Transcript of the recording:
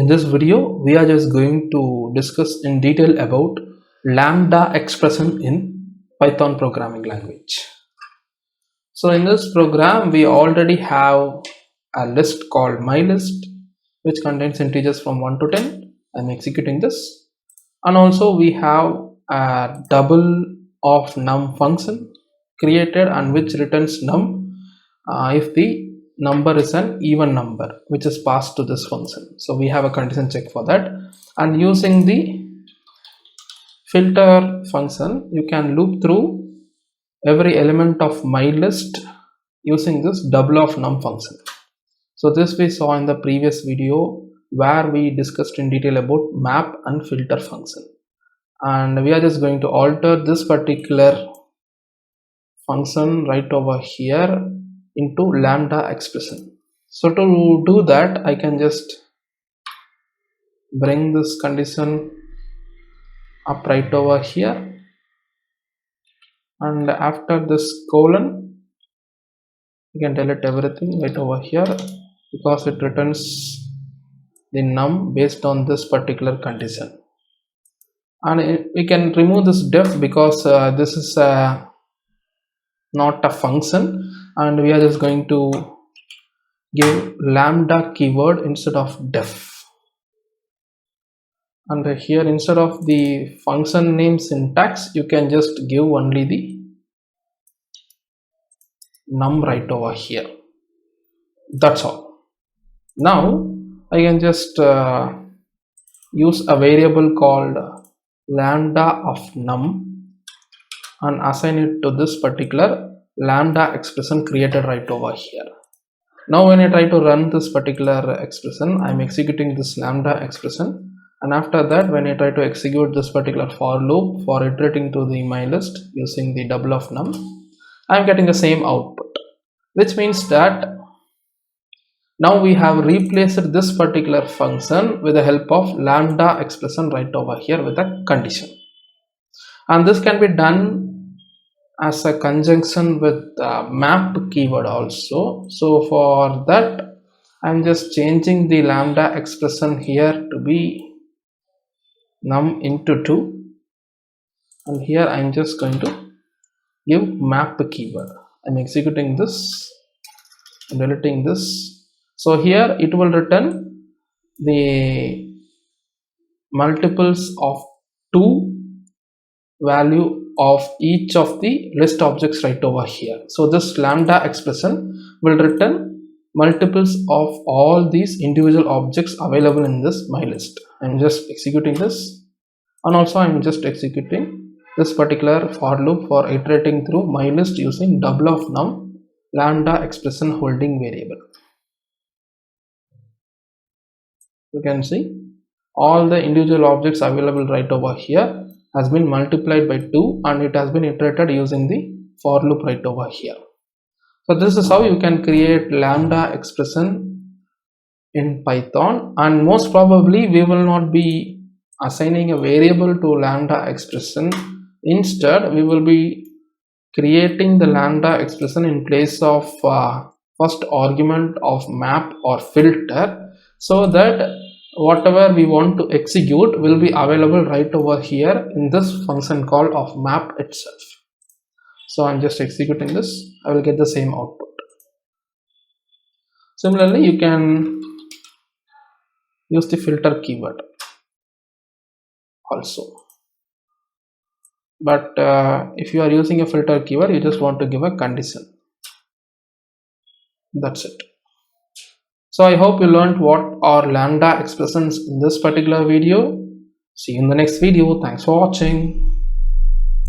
In this video, we are just going to discuss in detail about lambda expression in Python programming language. So in this program, we already have a list called mylist, which contains integers from 1 to 10. I'm executing this. And also we have a double of num function created and which returns num if the number is an even number which is passed to this function. So we have a condition check for that, and using the filter function you can loop through every element of my list using this double of num function. So this we saw in the previous video where we discussed in detail about map and filter function, and we are just going to alter this particular function right over here into lambda expression. So to do that, I can just bring this condition up right over here, and after this colon you can delete everything right over here because it returns the num based on this particular condition. And we can remove this def because this is not a function, and we are just going to give lambda keyword instead of def. And here instead of the function name syntax you can just give only the num right over here. That's all. Now I can just use a variable called lambda of num and assign it to this particular lambda expression created right over here. Now when I try to run this particular expression, I'm executing this lambda expression, and after that when I try to execute this particular for loop for iterating to the my list using the double of num, I'm getting the same output, which means that now we have replaced this particular function with the help of lambda expression right over here with a condition. And this can be done as a conjunction with map keyword also. So for that I'm just changing the lambda expression here to be num into 2, and here I'm just going to give map keyword. I'm executing this and deleting this. So here it will return the multiples of 2 value of each of the list objects right over here. So this lambda expression will return multiples of all these individual objects available in this my list. I'm just executing this, and also I'm just executing this particular for loop for iterating through my list using double of num lambda expression holding variable. You can see all the individual objects available right over here has been multiplied by 2, and it has been iterated using the for loop right over here. So this is how you can create lambda expression in Python, and most probably we will not be assigning a variable to lambda expression. Instead we will be creating the lambda expression in place of first argument of map or filter, so that whatever we want to execute will be available right over here in this function call of map itself. So I'm just executing this. I will get the same output. Similarly, you can use the filter keyword also, but if you are using a filter keyword you just want to give a condition. That's it. So I hope you learned what are lambda expressions in this particular video. See you in the next video. Thanks for watching.